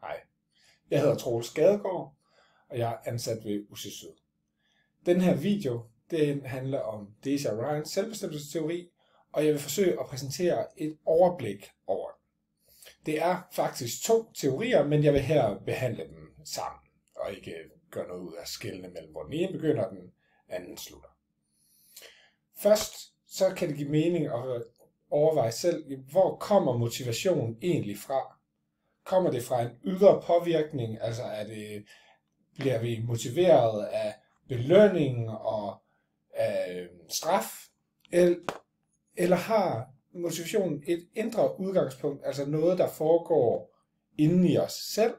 Hej, jeg hedder Troels Gadegaard, og jeg er ansat ved UC Syd. Den her video, den handler om Daisy O'Riens selvbestemmelsesteori, og jeg vil forsøge at præsentere et overblik over den. Det er faktisk 2 teorier, men jeg vil her behandle dem sammen, og ikke gøre noget ud af skillene mellem, hvor den ene begynder og den anden slutter. Først så kan det give mening at overveje selv, hvor kommer motivation egentlig fra? Kommer det fra en ydre påvirkning, altså bliver vi motiveret af belønning og af straf, eller har motivationen et indre udgangspunkt, altså noget, der foregår inde i os selv?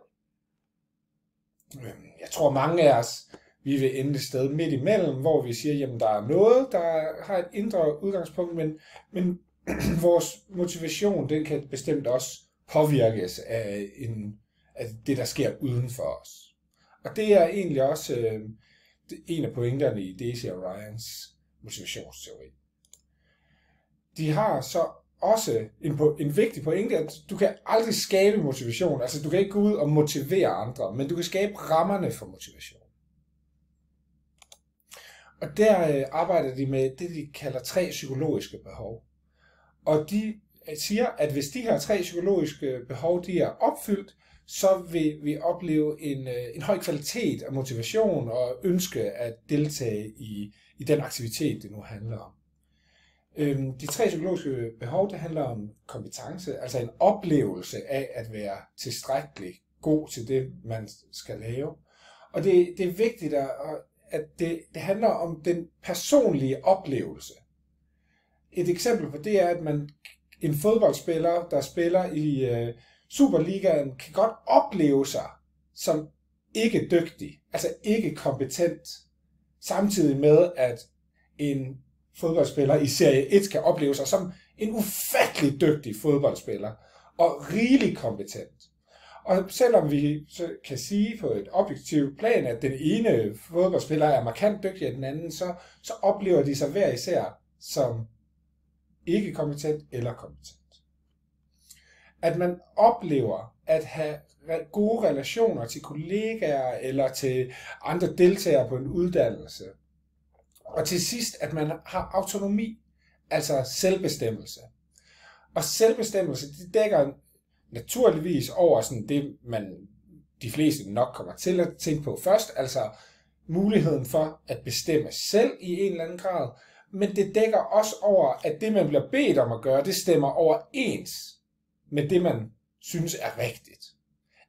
Jeg tror mange af os, vi vil ende et sted midt imellem, hvor vi siger, jamen der er noget, der har et indre udgangspunkt, men vores motivation, den kan bestemt også påvirkes af det, der sker uden for os. Og det er egentlig også en af pointerne i Daisy O'Riens motivationsteori. De har så også en vigtig pointe, at du kan aldrig skabe motivation. Altså du kan ikke gå ud og motivere andre, men du kan skabe rammerne for motivation. Og der arbejder de med det, de kalder 3 psykologiske behov. Og de siger, at hvis de her 3 psykologiske behov de er opfyldt, så vil vi opleve en høj kvalitet af motivation og ønske at deltage i den aktivitet, det nu handler om. De 3 psykologiske behov, det handler om kompetence, altså en oplevelse af at være tilstrækkelig god til det, man skal lave. Og det er vigtigt, at det handler om den personlige oplevelse. Et eksempel på det er, at en fodboldspiller, der spiller i Superligaen, kan godt opleve sig som ikke dygtig, altså ikke kompetent, samtidig med, at en fodboldspiller i Serie 1 kan opleve sig som en ufattelig dygtig fodboldspiller og rigelig kompetent. Og selvom vi så kan sige på et objektivt plan, at den ene fodboldspiller er markant dygtigere end den anden, så oplever de sig hver især som ikke kompetent eller kompetent. At man oplever at have gode relationer til kollegaer eller til andre deltagere på en uddannelse. Og til sidst, at man har autonomi, altså selvbestemmelse. Og selvbestemmelse, det dækker naturligvis over sådan det, de fleste nok kommer til at tænke på først, altså muligheden for at bestemme selv i en eller anden grad, men det dækker også over, at det, man bliver bedt om at gøre, det stemmer overens med det, man synes er rigtigt.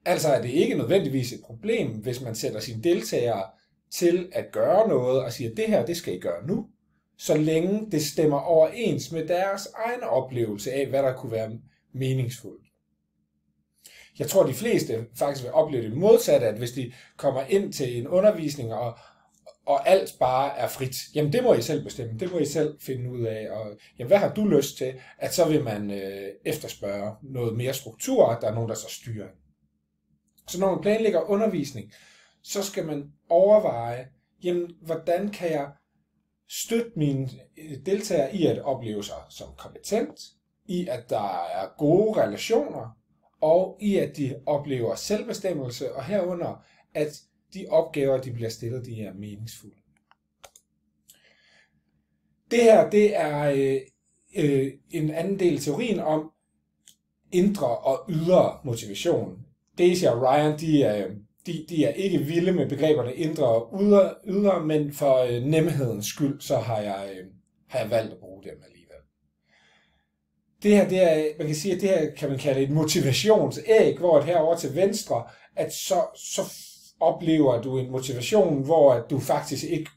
Altså er det ikke nødvendigvis et problem, hvis man sætter sine deltagere til at gøre noget og siger, at det her, det skal I gøre nu, så længe det stemmer overens med deres egen oplevelse af, hvad der kunne være meningsfuldt. Jeg tror, de fleste faktisk vil opleve det modsatte, at hvis de kommer ind til en undervisning, og alt bare er frit, jamen det må I selv bestemme, det må I selv finde ud af, og jamen hvad har du lyst til, at så vil man efterspørge noget mere struktur, der er nogen, der så styrer. Så når man planlægger undervisning, så skal man overveje, jamen hvordan kan jeg støtte mine deltagere i at opleve sig som kompetent, i at der er gode relationer, og i at de oplever selvbestemmelse, og herunder at de opgaver, de bliver stillet, de er meningsfulde. Det her, det er en anden del af teorien om indre og ydre motivation. Daisy og Ryan, de er ikke vilde med begreberne indre og ydre, men for nemhedens skyld, så har jeg valgt at bruge dem alligevel. Det her, det er, man kan sige, at det her kan man kalde et motivationsæg, hvor at herovre til venstre, at så oplever du en motivation, hvor at du faktisk ikke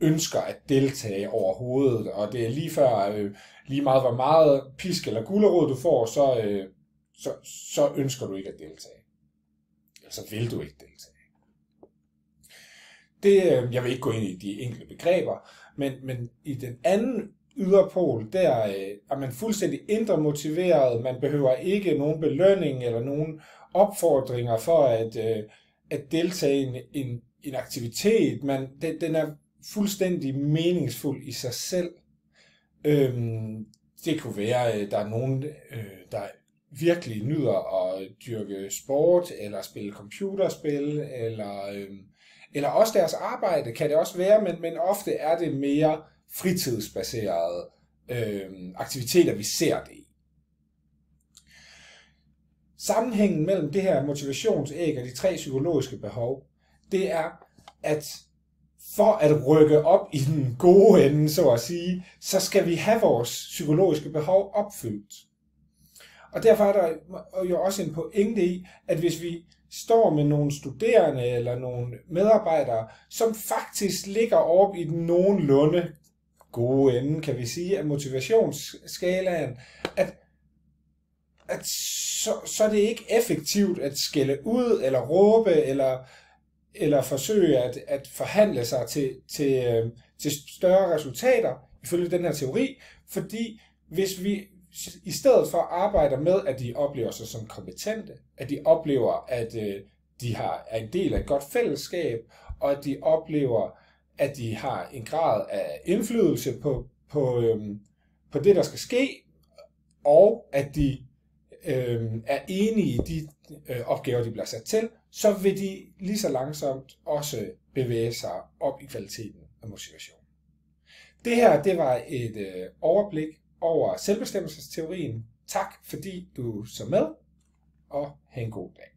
ønsker at deltage overhovedet, og det er lige før, lige meget hvor meget pisk eller gulerod du får, så ønsker du ikke at deltage. Eller så vil du ikke deltage. Jeg vil ikke gå ind i de enkelte begreber, men i den anden yderpol, der er man fuldstændig indre motiveret, man behøver ikke nogen belønning eller nogen opfordringer for at deltage i en aktivitet, den er fuldstændig meningsfuld i sig selv. Det kunne være, at der er nogen, der virkelig nyder at dyrke sport, eller spille computerspil, eller også deres arbejde kan det også være, men ofte er det mere fritidsbaserede aktiviteter, vi ser det i. Sammenhængen mellem det her motivationsæg og de 3 psykologiske behov, det er, at for at rykke op i den gode ende, så at sige, så skal vi have vores psykologiske behov opfyldt. Og derfor er der jo også en pointe i, at hvis vi står med nogle studerende eller nogle medarbejdere, som faktisk ligger oppe i den nogenlunde gode ende, kan vi sige, af motivationsskalaen, at så er det ikke effektivt at skælde ud eller råbe eller forsøge at forhandle sig til større resultater, ifølge den her teori, fordi hvis vi i stedet for arbejder med, at de oplever sig som kompetente, at de oplever, at de er en del af et godt fællesskab, og at de oplever, at de har en grad af indflydelse på det, der skal ske, og at de er enige i de opgaver, de bliver sat til, så vil de lige så langsomt også bevæge sig op i kvaliteten af motivation. Det her, det var et overblik over selvbestemmelsesteorien. Tak fordi du så med, og have en god dag.